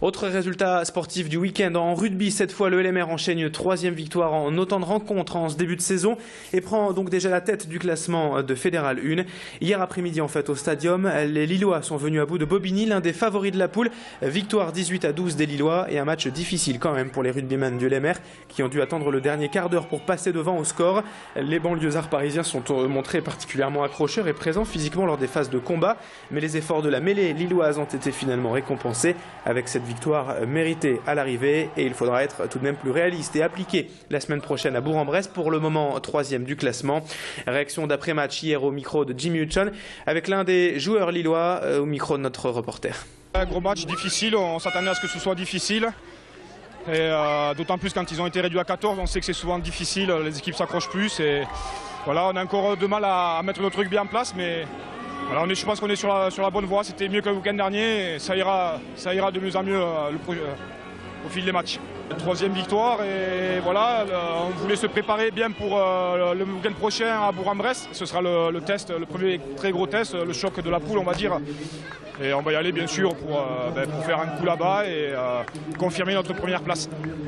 Autre résultat sportif du week-end en rugby, cette fois le LMR enchaîne une 3e victoire en autant de rencontres en ce début de saison et prend donc déjà la tête du classement de Fédéral 1. Hier après-midi en fait au Stadium, les Lillois sont venus à bout de Bobigny, l'un des favoris de la poule. Victoire 18-12 des Lillois et un match difficile quand même pour les rugbymen du LMR qui ont dû attendre le dernier quart d'heure pour passer devant au score. Les banlieusards parisiens sont montrés particulièrement accrocheurs et présents physiquement lors des phases de combat, mais les efforts de la mêlée lilloise ont été finalement récompensés avec cette victoire méritée à l'arrivée et il faudra être tout de même plus réaliste et appliqué la semaine prochaine à Bourg-en-Bresse, pour le moment 3e du classement. Réaction d'après-match hier au micro de Jimmy Hutchon avec l'un des joueurs lillois au micro de notre reporter. Un gros match difficile, on s'attendait à ce que ce soit difficile. Et d'autant plus quand ils ont été réduits à 14, on sait que c'est souvent difficile, les équipes s'accrochent plus et voilà, on a encore de mal à mettre notre rugby en place, mais voilà, je pense qu'on est sur la bonne voie. C'était mieux que le week-end dernier et ça ira de mieux en mieux au fil des matchs. 3e victoire et voilà, on voulait se préparer bien pour le week-end prochain à Bourg-en-Bresse. Ce sera le test, le premier très gros test, le choc de la poule on va dire. Et on va y aller bien sûr pour faire un coup là-bas et confirmer notre première place.